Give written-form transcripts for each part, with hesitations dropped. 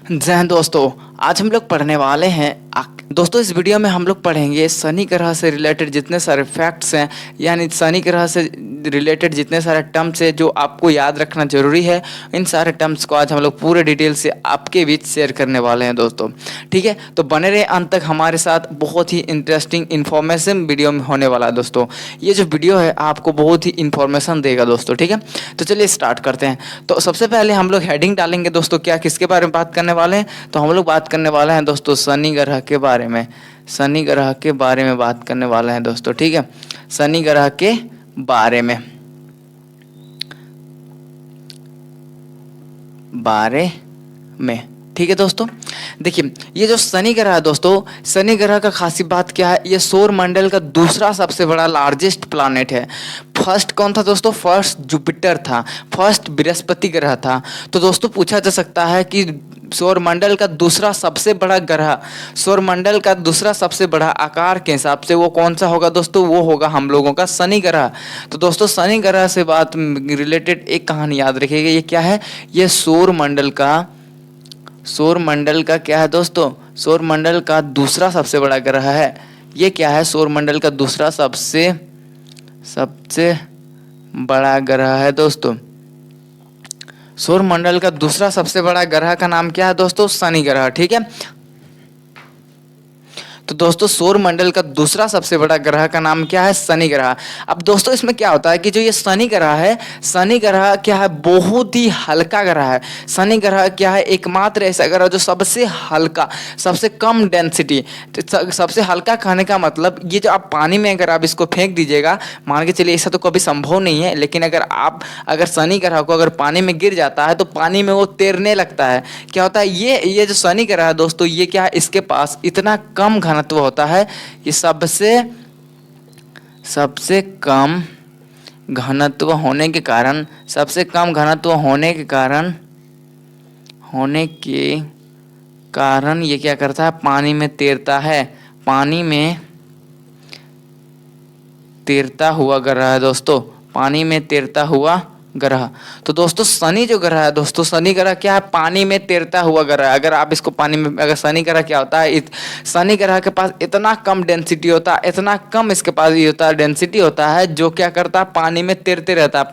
जय हिंद दोस्तों। आज हम लोग पढ़ने वाले हैं दोस्तों इस वीडियो में हम लोग पढ़ेंगे शनि ग्रह से रिलेटेड जितने सारे फैक्ट्स हैं, यानी शनि ग्रह से रिलेटेड जितने सारे टर्म्स हैं जो आपको याद रखना जरूरी है। इन सारे टर्म्स को आज हम लोग पूरे डिटेल से आपके बीच शेयर करने वाले हैं दोस्तों। ठीक है, तो बने रहे अंत तक हमारे साथ। बहुत ही इंटरेस्टिंग इन्फॉर्मेशन वीडियो में होने वाला है दोस्तों। ये जो वीडियो है आपको बहुत ही इन्फॉर्मेशन देगा दोस्तों। ठीक है, तो चलिए स्टार्ट करते हैं। तो सबसे पहले हम लोग हेडिंग डालेंगे दोस्तों, क्या किसके बारे में बात करने वाले हैं। तो हम लोग बात करने वाले हैं दोस्तों शनि ग्रह के बारे में। शनि ग्रह के बारे में बात करने वाले हैं दोस्तों। ठीक है, शनि ग्रह के बारे में ठीक है दोस्तों। देखिए, ये जो शनि ग्रह है दोस्तों, शनि ग्रह का खासी बात क्या है, ये सौर मंडल का दूसरा सबसे बड़ा लार्जेस्ट प्लैनेट है। फर्स्ट कौन था दोस्तों? फर्स्ट जुपिटर था, फर्स्ट बृहस्पति ग्रह था। तो दोस्तों पूछा जा सकता है कि सौर मंडल का दूसरा सबसे बड़ा ग्रह, सौर मंडल का दूसरा सबसे बड़ा आकार के हिसाब से वो कौन सा होगा दोस्तों? वो होगा हम लोगों का शनि ग्रह। तो दोस्तों शनि ग्रह से बात रिलेटेड एक कहानी याद रखिएगा। ये क्या है? ये सौर मंडल का क्या है दोस्तों? सौर मंडल का दूसरा सबसे बड़ा ग्रह है। ये क्या है? सौर मंडल का दूसरा सबसे बड़ा ग्रह है दोस्तों। सौर मंडल का दूसरा सबसे बड़ा ग्रह का नाम क्या है दोस्तों? शनि ग्रह। ठीक है, तो दोस्तों सौर मंडल का दूसरा सबसे बड़ा ग्रह का नाम क्या है? शनि ग्रह। अब दोस्तों इसमें क्या होता है कि जो ये शनि ग्रह है, शनि ग्रह क्या है? बहुत ही हल्का ग्रह है। शनि ग्रह क्या है? एकमात्र ऐसा ग्रह जो सबसे हल्का, सबसे कम डेंसिटी। सबसे हल्का कहने का मतलब ये जो आप पानी में अगर आप इसको फेंक दीजिएगा, मान के चलिए ऐसा तो कभी संभव नहीं है, लेकिन अगर शनि ग्रह को अगर पानी में गिर जाता है तो पानी में वो तैरने लगता है। क्या होता है? ये जो शनि ग्रह है दोस्तों, ये क्या है? इसके पास इतना कम घनत्व होता है। ये सबसे कम घनत्व होने के कारण ये क्या करता है? पानी में तैरता है। पानी में तैरता हुआ ग्रह है दोस्तों, पानी में तैरता हुआ ग्रह। तो दोस्तों शनि जो ग्रह है दोस्तों, शनि ग्रह क्या है? पानी में तैरता हुआ ग्रह। अगर आप इसको पानी में, अगर शनि ग्रह क्या होता है, शनि ग्रह के पास इतना कम डेंसिटी होता है, इतना कम इसके पास ये होता है, डेंसिटी होता है, जो क्या करता है? पानी में तैरते रहता है।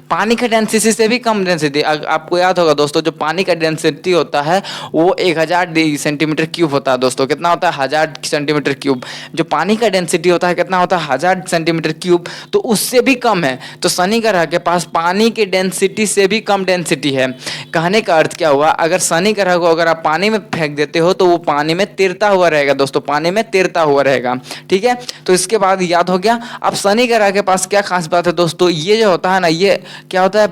पानी का डेंसिटी से भी कम डेंसिटी। आपको याद होगा दोस्तों, जो पानी का डेंसिटी होता है वो 1000 सेंटीमीटर क्यूब होता है दोस्तों। कितना होता है? 1000 सेंटीमीटर क्यूब। जो पानी का डेंसिटी होता है कितना होता है? 1000 सेंटीमीटर क्यूब। तो उससे भी कम है। तो शनि ग्रह के पास पानी की डेंसिटी से भी कम डेंसिटी है। कहने का अर्थ क्या हुआ? अगर शनि ग्रह को अगर आप पानी में फेंक देते हो तो वो पानी में तैरता हुआ रहेगा दोस्तों, पानी में तैरता हुआ रहेगा। ठीक है, तो इसके बाद याद हो गया। अब शनि ग्रह के पास क्या खास बात है दोस्तों? ये जो होता है ना, ये क्या होता है?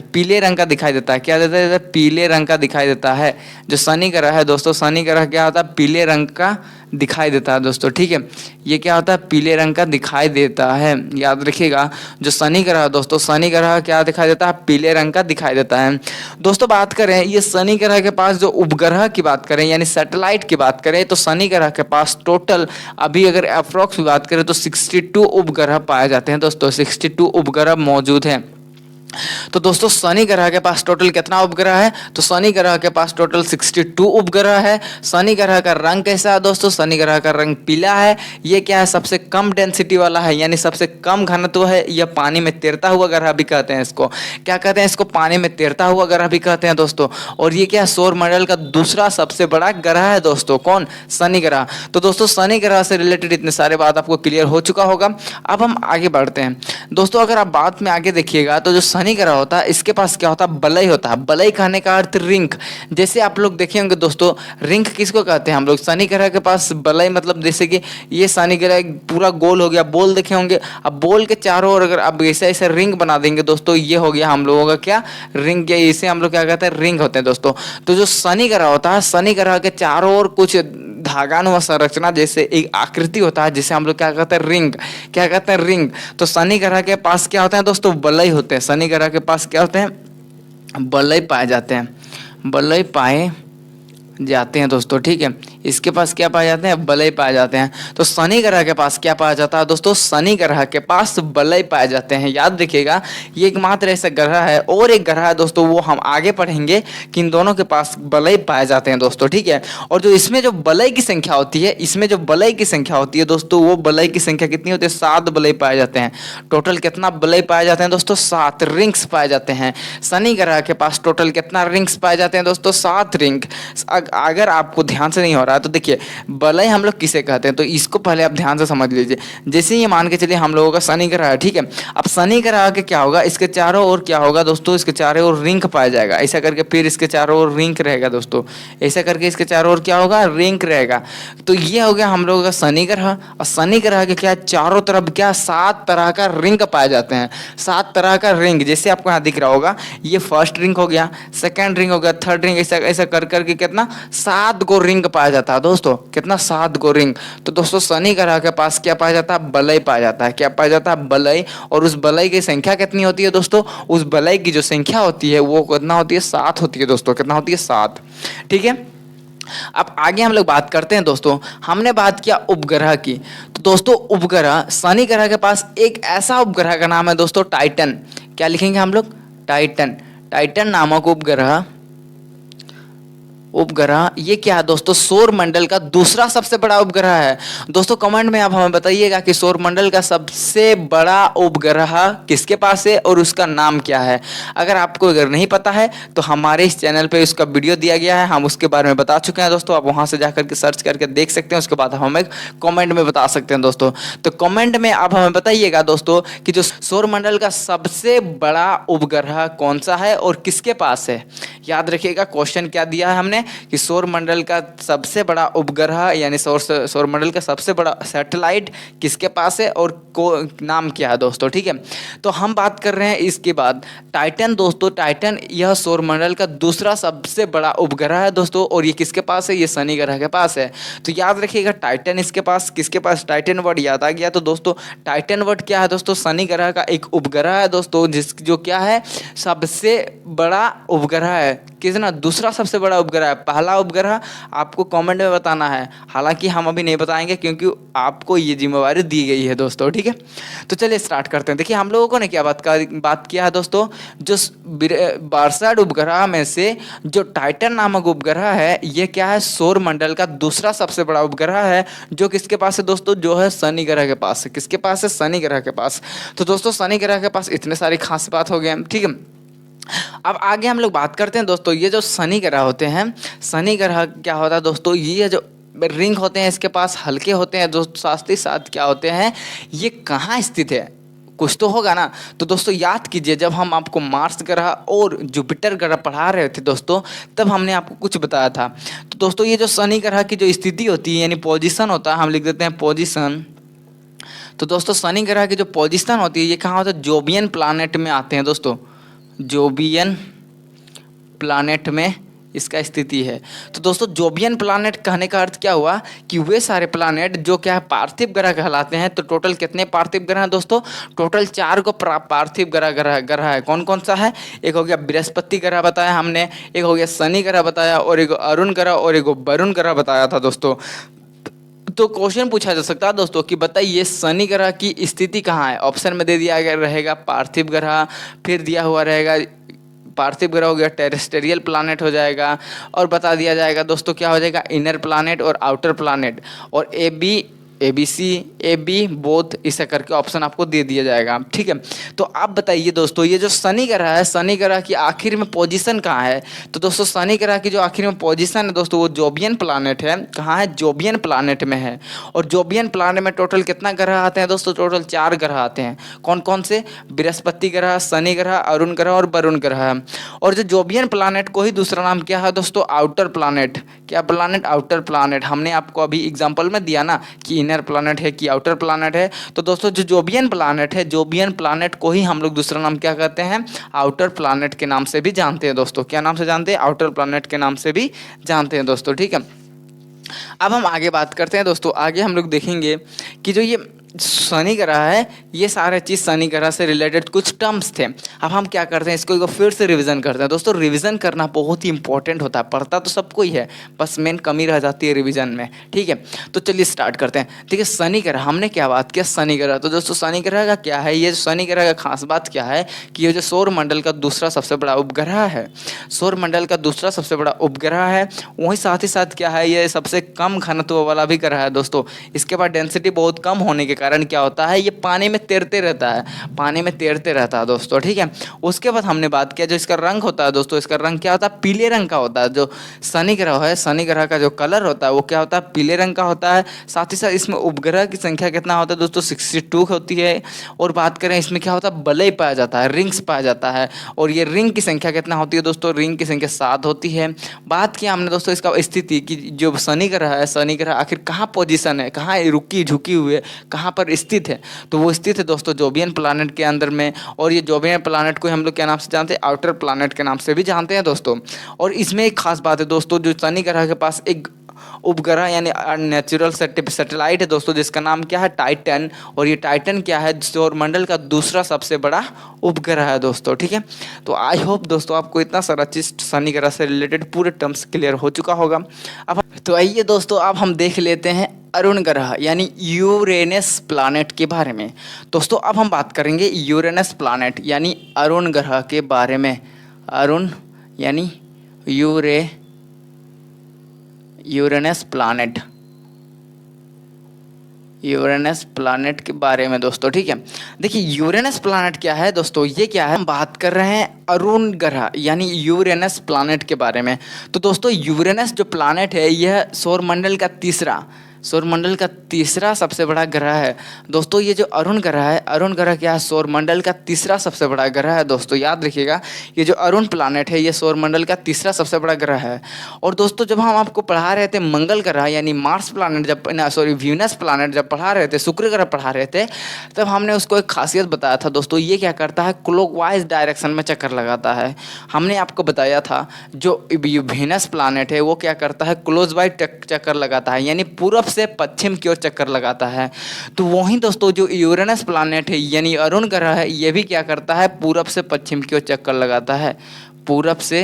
पीले रंग का दिखाई देता है। क्या देता है? पीले रंग का दिखाई देता है। जो शनि ग्रह है दोस्तों, शनि ग्रह क्या होता है? पीले रंग का दिखाई देता है दोस्तों। ठीक है, ये क्या होता है? पीले रंग का दिखाई देता है। याद रखिएगा, जो शनि ग्रह है दोस्तों, शनि ग्रह क्या दिखाई देता है? पीले रंग का दिखाई देता है दोस्तों। बात करें ये शनि ग्रह के पास जो उपग्रह की बात करें, यानी सैटेलाइट की बात करें, तो शनि ग्रह के पास टोटल अभी अगर अप्रोक्स बात करें तो 62 उपग्रह पाए जाते हैं दोस्तों। 62 उपग्रह मौजूद हैं। तो दोस्तों शनि ग्रह के पास टोटल कितना उपग्रह है? तो शनि ग्रह के पास टोटल 62 उपग्रह है। शनि ग्रह का रंग कैसा है दोस्तों? शनि ग्रह का रंग पीला है। ये क्या है? सबसे कम डेंसिटी वाला है, यानी सबसे कम घनत्व है। यह पानी में तैरता हुआ ग्रह भी कहते हैं इसको। क्या कहते हैं इसको? पानी में तैरता हुआ ग्रह भी कहते हैं दोस्तों। और ये क्या है? सौर मंडल का दूसरा सबसे बड़ा ग्रह है दोस्तों। कौन? शनि ग्रह। तो दोस्तों शनि ग्रह से रिलेटेड इतने सारे बात आपको क्लियर हो चुका होगा। अब हम आगे बढ़ते हैं दोस्तों। अगर आप बात में आगे देखिएगा तो जो शनि ग्रह होता है, इसके पास क्या होता है? बलय होता है। बलय कहने का अर्थ रिंग। जैसे आप लोग देखे होंगे दोस्तों, रिंग किसको कहते हैं हम लोग? शनि ग्रह के पास बलय मतलब जैसे कि ये शनि ग्रह पूरा गोल हो गया, बोल देखे होंगे। अब बोल के चारों ओर अगर आप ऐसा ऐसा रिंग बना देंगे दोस्तों, ये हो गया हम लोगों का क्या? रिंग। या इसे हम लोग क्या कहते हैं? रिंग होते हैं दोस्तों। तो जो शनि ग्रह होता है, शनि ग्रह के चारों ओर कुछ धागानुमा संरचना जैसे एक आकृति होता है, जिसे हम लोग क्या कहते हैं? रिंग। क्या कहते हैं? रिंग। तो शनि ग्रह के पास क्या होते हैं दोस्तों? बलय होते हैं। शनि ग्रह के पास क्या होते हैं? बलय पाए जाते हैं। बलय पाए जाते हैं दोस्तों। ठीक है, इसके पास क्या पाए जाते हैं, बलय पाए जाते हैं। तो शनि ग्रह के पास क्या पाया जाता है दोस्तों, शनि ग्रह के पास बलय पाए जाते हैं। याद रखिएगा ये एकमात्र ऐसा ग्रह है, और एक ग्रह है दोस्तों वो हम आगे पढ़ेंगे कि इन दोनों के पास बलय पाए जाते हैं दोस्तों, ठीक है। और जो इसमें जो बलय की संख्या होती है, इसमें जो बलय की संख्या होती है दोस्तों, वो बलय की संख्या कितनी होती है, 7 बलय पाए जाते हैं। टोटल कितना बलय पाए जाते हैं दोस्तों, 7 रिंग्स पाए जाते हैं। शनि ग्रह के पास टोटल कितना रिंग्स पाए जाते हैं दोस्तों, 7 रिंग। अगर आपको ध्यान से नहीं हो रहा है तो देखिए बलय हम लोग किसे कहते हैं, तो इसको पहले आप ध्यान से समझ लीजिए। जैसे ये मान के चलिए हम लोगों का शनि ग्रह है, ठीक है। अब शनि ग्रह के क्या होगा, इसके चारों ओर क्या होगा दोस्तों, इसके चारों ओर रिंग पाया जाएगा, ऐसा करके फिर इसके चारों ओर रिंग रहेगा दोस्तों, ऐसा करके इसके चारों ओर क्या होगा, रिंग रहेगा। तो ये हो गया हम लोगों का शनि ग्रह। और शनि ग्रह के क्या चारों तरफ क्या 7 तरह का रिंग पाए जाते हैं, 7 तरह का रिंग। जैसे आपको यहाँ दिख रहा होगा ये फर्स्ट रिंग हो गया, सेकंड रिंग हो गया, थर्ड रिंग, ऐसा ऐसा कर करके कितना 7 गो रिंग पाया जाता है दोस्तों, कितना 7 गो रिंग। तो दोस्तों शनि ग्रह के पास क्या पाया जाता है, बलय पाया जाता है। क्या पाया जाता है, बलय। और उस बलय की संख्या कितनी होती है दोस्तों, उस बलय की जो संख्या होती है वो कितना होती है, 7 होती है दोस्तों, कितना होती है, 7, ठीक है। अब आगे हम लोग बात करते हैं दोस्तों, हमने बात किया उपग्रह की। तो दोस्तों उपग्रह, शनि ग्रह के पास एक ऐसा उपग्रह का नाम है दोस्तों टाइटन। क्या लिखेंगे हम लोग, टाइटन। टाइटन नामक उपग्रह, उपग्रह ये क्या है दोस्तों, सौर मंडल का दूसरा सबसे बड़ा उपग्रह है। दोस्तों कमेंट में आप हमें बताइएगा कि सौर मंडल का सबसे बड़ा उपग्रह किसके पास है और उसका नाम क्या है। अगर आपको अगर नहीं पता है तो हमारे इस चैनल पे उसका वीडियो दिया गया है, हम उसके बारे में बता चुके हैं दोस्तों, आप वहां से जाकर के सर्च करके देख सकते हैं, उसके बाद आप हमें कॉमेंट में बता सकते हैं दोस्तों। तो कॉमेंट में आप हमें बताइएगा दोस्तों कि जो सौर मंडल का सबसे बड़ा उपग्रह कौन सा है और किसके पास है। याद रखिएगा क्वेश्चन क्या दिया है हमने कि सौर मंडल का सबसे बड़ा उपग्रह यानी सौर मंडल का सबसे बड़ा सैटेलाइट किसके पास है और नाम क्या है दोस्तों, ठीक है। तो हम बात कर रहे हैं इसके बाद टाइटन दोस्तों। टाइटन यह सौर मंडल का दूसरा सबसे बड़ा उपग्रह है दोस्तों, और ये किसके पास है, ये शनि ग्रह के पास है। तो याद रखिएगा टाइटन इसके पास, किसके पास, टाइटन वर्ड याद आ गया। तो दोस्तों टाइटन वर्ड क्या है दोस्तों, शनि ग्रह का एक उपग्रह है दोस्तों, जो क्या है, सबसे बड़ा उपग्रह है। कितना, दूसरा सबसे बड़ा उपग्रह है। पहला उपग्रह आपको कमेंट में बताना है, हालांकि हम अभी नहीं बताएंगे क्योंकि आपको ये जिम्मेवारी दी गई है दोस्तों, ठीक है। तो चलिए स्टार्ट करते हैं। देखिए हम लोगों को ने क्या बात किया है दोस्तों, जो बारसाड उपग्रह में से जो टाइटन नामक उपग्रह है ये क्या है, सौर मंडल का दूसरा सबसे बड़ा उपग्रह है, जो किसके पास है दोस्तों, जो है शनि ग्रह के पास है। किसके पास है, शनि ग्रह के पास। तो दोस्तों शनि ग्रह के पास इतने सारी खास बात हो गए, ठीक है। अब आगे हम लोग बात करते हैं दोस्तों, ये जो शनि ग्रह होते हैं, शनि ग्रह क्या होता है दोस्तों, ये जो रिंग होते हैं इसके पास हल्के होते हैं दोस्तों, साथ ही साथ क्या होते हैं, ये कहाँ स्थित है, कुछ तो होगा ना। तो दोस्तों याद कीजिए जब हम आपको मार्स ग्रह और जुपिटर ग्रह पढ़ा रहे थे दोस्तों, तब हमने आपको कुछ बताया था। तो दोस्तों ये जो शनि ग्रह की जो स्थिति होती है यानी पोजीशन होता है, हम लिख देते हैं पोजीशन। तो दोस्तों शनि ग्रह की जो पोजीशन होती है ये कहाँ होता है, जोबियन प्लानेट में आते हैं दोस्तों, जोबियन प्लानेट में इसका स्थिति है। तो दोस्तों जोबियन प्लानेट कहने का अर्थ क्या हुआ कि वे सारे प्लानेट जो क्या है पार्थिव ग्रह कहलाते हैं। तो टोटल कितने पार्थिव ग्रह हैं दोस्तों, टोटल 4 को पार्थिव ग्रह है। कौन कौन सा है, एक हो गया बृहस्पति ग्रह बताया हमने, एक हो गया शनि ग्रह बताया, और एक अरुण ग्रह और एक वरुण ग्रह बताया था दोस्तों। तो क्वेश्चन पूछा जा सकता है दोस्तों कि बताइए शनि ग्रह की स्थिति कहाँ है। ऑप्शन में दे दिया गया रहेगा पार्थिव ग्रह, फिर दिया हुआ रहेगा पार्थिव ग्रह हो गया टेरेस्टेरियल प्लानेट हो जाएगा, और बता दिया जाएगा दोस्तों क्या हो जाएगा, इनर प्लानेट और आउटर प्लानेट, और ए बी बोथ इसे करके ऑप्शन आपको दे दिया जाएगा, ठीक है। तो आप बताइए दोस्तों ये जो शनि ग्रह है, शनि ग्रह की आखिर में पोजीशन कहाँ है। तो दोस्तों शनि ग्रह की जो आखिर में पोजीशन है दोस्तों वो जोबियन प्लानेट है। कहाँ है, जोबियन प्लानेट में है। और जोबियन प्लानेट में टोटल कितना ग्रह आते हैं दोस्तों, टोटल 4 ग्रह आते हैं। कौन कौन से, बृहस्पति ग्रह, शनि ग्रह, अरुण ग्रह और वरुण ग्रह। और जो जोबियन प्लानेट को ही दूसरा नाम क्या है दोस्तों, आउटर प्लानेट। क्या प्लानेट, आउटर प्लानेट। हमने आपको अभी एग्जाम्पल में दिया ना कि इनर प्लानेट है कि आउटर प्लानेट है। तो दोस्तों जो जोबियन प्लानेट है, जोबियन प्लानेट को ही हम लोग दूसरा नाम क्या कहते हैं, आउटर प्लानेट के नाम से भी जानते हैं दोस्तों। क्या नाम से जानते हैं, आउटर प्लानेट के नाम से भी जानते हैं दोस्तों, ठीक है। अब हम आगे बात करते हैं दोस्तों। आगे हम लोग देखेंगे कि जो ये शनि ग्रह है, ये सारे चीज़ शनि ग्रह से रिलेटेड कुछ टर्म्स थे। अब हम क्या करते हैं, इसको एक बार फिर से रिवीजन करते हैं। दोस्तों रिवीजन करना बहुत ही इंपॉर्टेंट होता है, पढ़ता तो सबको ही है, बस मेन कमी रह जाती है रिवीजन में। ठीक है, तो चलिए स्टार्ट करते हैं। ठीक है, शनि ग्रह हमने क्या बात किया, शनि ग्रह। तो दोस्तों शनि ग्रह का क्या है, ये शनि ग्रह का खास बात क्या है कि ये जो सौर मंडल का दूसरा सबसे बड़ा उपग्रह है, सौर मंडल का दूसरा सबसे बड़ा उपग्रह है, वहीं साथ ही साथ क्या है, ये सबसे कम घनत्व वाला भी ग्रह है दोस्तों। इसके बाद डेंसिटी बहुत कम होने के कारण क्या होता है, ये पानी में तैरते रहता है, पानी में तैरते रहता है दोस्तों। ठीक है, उसके बाद हमने बात किया जो इसका रंग होता है दोस्तों, इसका रंग क्या होता है, पीले रंग का होता है। जो शनि ग्रह है, शनि ग्रह का जो कलर होता है वो क्या होता है, पीले रंग का होता है। साथ ही साथ इसमें उपग्रह की संख्या कितना होता है दोस्तों, 62 होती है। और बात करें इसमें क्या होता है, वलय पाया जाता है, रिंग्स पाया जाता है। और ये रिंग की संख्या कितना होती है दोस्तों, रिंग की संख्या 7 होती है। बात किया हमने दोस्तों इसका स्थिति की, जो शनि ग्रह है, शनि ग्रह आखिर कहाँ पोजीशन है, कहाँ रुकी झुकी हुई है, कहाँ पर स्थित है, तो वो स्थित है दोस्तों जोवियन प्लानट के अंदर में। और ये जोवियन प्लानट को हम लोग क्या नाम से जानते हैं, आउटर प्लानट के नाम से भी जानते हैं दोस्तों। और इसमें एक खास बात है दोस्तों, जो शनि ग्रह के पास एक उपग्रह यानी नेचुरल सैटेलाइट है दोस्तों, जिसका नाम क्या है, टाइटन। और ये टाइटन क्या है, सौरमंडल का दूसरा सबसे बड़ा उपग्रह है दोस्तों। ठीक है, तो आई होप दोस्तों आपको इतना सारा चीज शनि ग्रह से रिलेटेड पूरे टर्म्स क्लियर हो चुका होगा। अब तो आइए दोस्तों अब हम देख लेते हैं अरुण ग्रह यानी यूरेनस प्लैनेट के बारे में। दोस्तों अब हम बात करेंगे यूरेनस प्लैनेट यानी अरुण ग्रह के बारे में। अरुण यानी यूरेनस प्लैनेट, यूरेनस प्लैनेट के बारे में दोस्तों। ठीक है, देखिए यूरेनस प्लैनेट क्या है दोस्तों, ये क्या है, हम बात कर रहे हैं अरुण ग्रह यानी यूरेनस प्लैनेट के बारे में। तो दोस्तों यूरेनस जो प्लैनेट है, यह सौरमंडल का तीसरा सबसे बड़ा ग्रह है दोस्तों। ये जो अरुण ग्रह है, अरुण ग्रह क्या है, सौरमंडल का तीसरा सबसे बड़ा ग्रह है दोस्तों, याद रखिएगा। ये जो अरुण प्लैनेट है, ये सौरमंडल का तीसरा सबसे बड़ा ग्रह है। और दोस्तों जब हम आपको पढ़ा रहे थे मंगल ग्रह यानी मार्स प्लैनेट, जब वीनस प्लैनेट जब पढ़ा रहे थे, शुक्र ग्रह पढ़ा रहे थे, तब हमने उसको एक खासियत बताया था दोस्तों। ये क्या करता है, क्लॉकवाइज डायरेक्शन में चक्कर लगाता है। हमने आपको बताया था जो वीनस प्लैनेट है वो क्या करता है, क्लॉकवाइज चक्कर लगाता है, यानी पूरब से पश्चिम की ओर चक्कर लगाता है। तो वहीं दोस्तों जो यूरेनस प्लैनेट है यानी अरुण ग्रह है, ये भी क्या करता है, पूरब से पश्चिम की ओर चक्कर लगाता है, पूरब से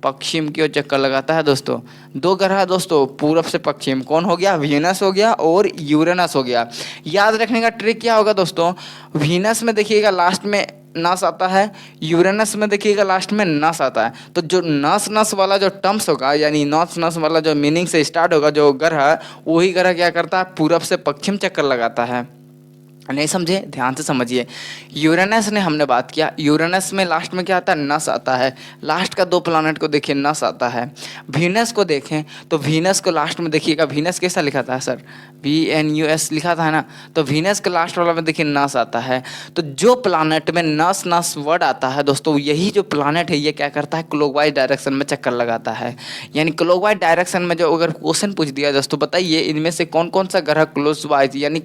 पश्चिम की ओर चक्कर लगाता है दोस्तों। दो ग्रह दोस्तों पूरब से पश्चिम, कौन हो गया, वीनस हो गया और यूरेनस हो गया। याद रखने का ट्रिक क्या होगा दोस्तों, वीनस में देखिएगा लास्ट में नस आता है, यूरेनस में देखिएगा लास्ट में नस आता है। तो जो नस वाला जो टर्म्स होगा यानी नस वाला जो मीनिंग से स्टार्ट होगा जो ग्रह, वही ग्रह क्या करता है, पूरब से पश्चिम चक्कर लगाता है। नहीं समझे, ध्यान से समझिए। यूरेनस ने हमने बात किया, यूरेनस में लास्ट में क्या आता है, नस आता है। लास्ट का दो प्लैनेट को देखिए, नस आता है। वीनस को देखें तो वीनस को लास्ट में देखिएगा, वीनस कैसा लिखा था सर, VNUS लिखा था ना, तो वीनस के लास्ट वाला में देखिए नस आता है। तो जो प्लैनेट में नस वर्ड आता है दोस्तों, यही जो प्लैनेट है ये क्या करता है, क्लॉकवाइज डायरेक्शन में चक्कर लगाता है। यानी क्लॉकवाइज डायरेक्शन में जो अगर क्वेश्चन पूछ दिया दोस्तों, बताइए इनमें से कौन कौन सा ग्रह क्लॉकवाइज यानी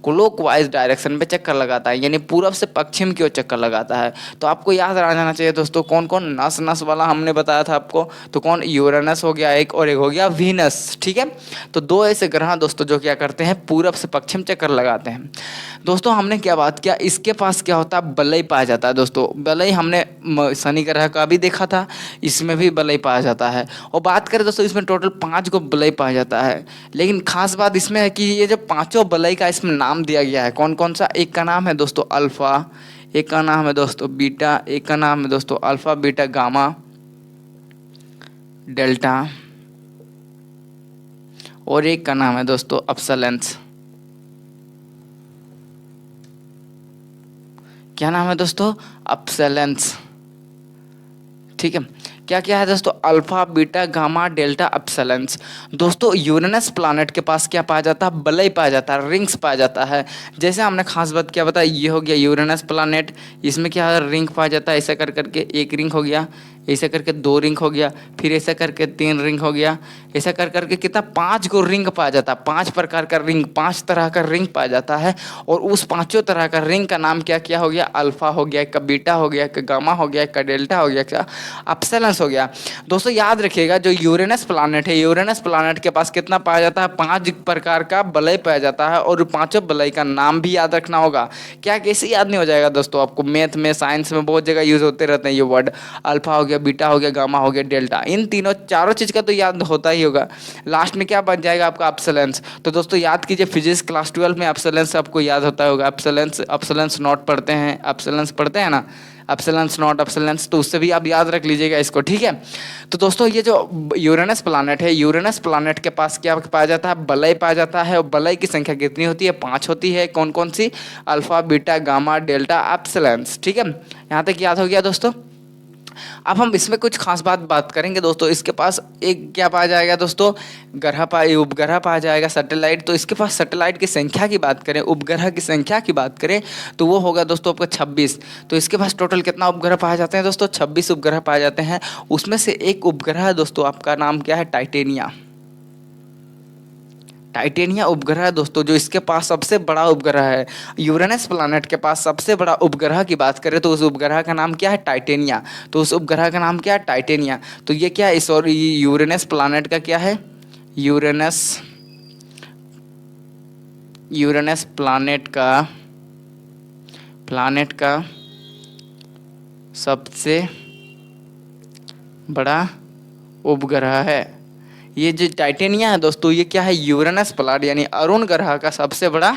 क्लॉकवाइज डायरेक्शन में चक्कर लगाता है, यानी पूरब से पश्चिम की ओर चक्कर लगाता है। तो आपको याद आ जाना चाहिए दोस्तों कौन कौन, नस वाला हमने बताया था आपको, तो कौन, यूरेनस हो गया एक, और एक हो गया वीनस। ठीक है, तो दो ऐसे ग्रह दोस्तों जो क्या करते हैं, पूरब से पश्चिम चक्कर लगाते हैं। दोस्तों हमने क्या बात किया, इसके पास क्या होता है, वलय पाया जाता है दोस्तों। वलय हमने शनि ग्रह का भी देखा था, इसमें भी वलय पाया जाता है। और बात करें दोस्तों इसमें टोटल 5 को वलय पाया जाता है। लेकिन खास बात इसमें है कि ये जो पांचों वलय का इसमें नाम दिया गया है, कौन कौन सा, एक का नाम है दोस्तों अल्फा, एक का नाम है दोस्तों बीटा, एक का नाम है दोस्तों अल्फा बीटा गामा डेल्टा, और एक का नाम है दोस्तों अपसलेंस। क्या नाम है दोस्तों, अपसलेंस। ठीक है, क्या क्या है दोस्तों, अल्फा बीटा गामा डेल्टा अपसलेंस। दोस्तों यूरेनस प्लैनेट के पास क्या पाया जाता है, वलय पाया जाता है, रिंग्स पाया जाता है। जैसे हमने खास बात क्या बताया, ये हो गया यूरेनस प्लैनेट, इसमें क्या है, रिंग पाया जाता है, ऐसा कर करके एक रिंग हो गया, ऐसा करके 2 रिंग हो गया, फिर ऐसा करके 3 रिंग हो गया, ऐसा कर करके कितना 5 को रिंग पाया जाता है, 5 प्रकार का रिंग, 5 तरह का रिंग पाया जाता है। और उस पांचों तरह का रिंग का नाम क्या क्या हो गया, अल्फा हो गया, एक का बीटा हो गया, एक का गामा हो गया, एक का डेल्टा हो गया, क्या अपसलेंस एप्सिलेंस हो गया। दोस्तों याद रखिएगा जो यूरेनस प्लानेट है, यूरेनस प्लानेट के पास कितना पाया जाता है, 5 प्रकार का वलय पाया जाता है और पांचों वलय का नाम भी याद रखना होगा। क्या कैसे याद नहीं हो जाएगा दोस्तों, आपको मैथ में साइंस में बहुत जगह यूज होते रहते हैं ये वर्ड। अल्फा हो गया, बीटा हो गया, गामा हो गया, डेल्टा, इन तीनों चारों चीज का तो याद होता ही होगा। लास्ट में क्या बन जाएगा आपका एप्सिलेंस। तो दोस्तों याद कीजिए फिजिक्स क्लास 12 में एप्सिलेंस आपको याद होता होगा। एप्सिलेंस नॉट पढ़ते हैं, एप्सिलेंस पढ़ते हैं ना, एप्सिलेंस नॉट एप्सिलेंस, तो उससे भी आप याद रख लीजिएगा इसको, ठीक है। तो दोस्तों ये जो यूरेनस प्लानेट है, यूरेनस प्लानेट के पास क्या पाया जाता है, वलय पाया जाता है। और वलय की संख्या कितनी होती है, 5 होती है। कौन कौन सी, अल्फा, बीटा, गामा, डेल्टा, एप्सिलेंस, ठीक है। यहाँ तक याद हो गया दोस्तों। अब हम इसमें कुछ खास बात करेंगे दोस्तों। इसके पास एक क्या पाया जाएगा दोस्तों, उपग्रह पाया जाएगा, सैटेलाइट। तो इसके पास सैटेलाइट की संख्या की बात करें, उपग्रह की संख्या की बात करें तो वो होगा दोस्तों आपका 26। तो इसके पास टोटल कितना उपग्रह पाए जाते हैं दोस्तों, 26 उपग्रह पाए जाते हैं। उसमें से एक उपग्रह है दोस्तों, आपका नाम क्या है, टाइटेनिया। टाइटेनिया उपग्रह है दोस्तों, जो इसके पास सबसे बड़ा उपग्रह है। यूरेनस प्लैनेट के पास सबसे बड़ा उपग्रह की बात करें तो उस उपग्रह का नाम क्या है, टाइटेनिया। तो उस उपग्रह का नाम क्या है, टाइटेनिया। तो ये क्या है, इस और यूरेनस प्लैनेट का क्या है, यूरेनस प्लैनेट का सबसे बड़ा उपग्रह है। ये जो टाइटेनिया है दोस्तों, ये क्या है, यूरेनस प्लैनेट यानी अरुण ग्रह का सबसे बड़ा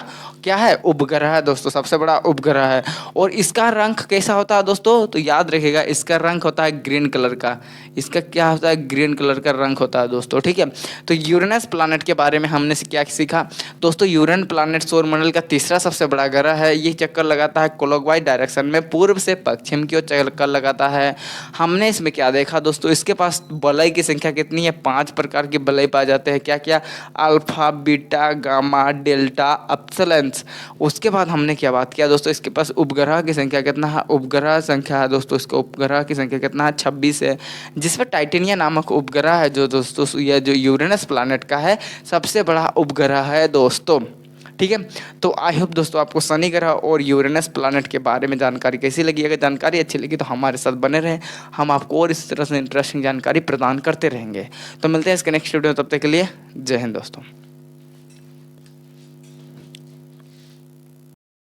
क्या है, उपग्रह है दोस्तों, सबसे बड़ा उपग्रह है। और इसका रंग कैसा होता है दोस्तों, तो याद रखिएगा इसका रंग होता है ग्रीन कलर का। इसका क्या होता है, ग्रीन कलर का रंग होता है दोस्तों, ठीक है। तो यूरेनस प्लैनेट के बारे में हमने क्या सीखा दोस्तों, यूरेनस प्लैनेट सौरमंडल का तीसरा सबसे बड़ा ग्रह है। ये चक्कर लगाता है क्लॉकवाइज डायरेक्शन में, पूर्व से पश्चिम की ओर चक्कर लगाता है। हमने इसमें क्या देखा दोस्तों, इसके पास वलय की संख्या कितनी है, 5 प्रकार के वलय पाए जाते हैं। क्या क्या, अल्फा, बीटा, गामा, डेल्टा, एप्सिलेंस। उसके बाद हमने क्या बात किया दोस्तों, इसके पास उपग्रह की संख्या कितना है, उपग्रह संख्या है दोस्तों, इसका उपग्रह की संख्या कितना है, 26 है। जिसमें टाइटेनिया नामक उपग्रह है जो दोस्तों, यह जो यूरेनस प्लैनेट का है सबसे बड़ा उपग्रह है दोस्तों, ठीक है। तो आई होप दोस्तों आपको शनि ग्रह और यूरेनस प्लैनेट के बारे में जानकारी कैसी लगी। अगर जानकारी अच्छी लगी तो हमारे साथ बने रहें, हम आपको और इस तरह से इंटरेस्टिंग जानकारी प्रदान करते रहेंगे। तो मिलते हैं इसके नेक्स्ट वीडियो, तब तक के लिए जय हिंद दोस्तों।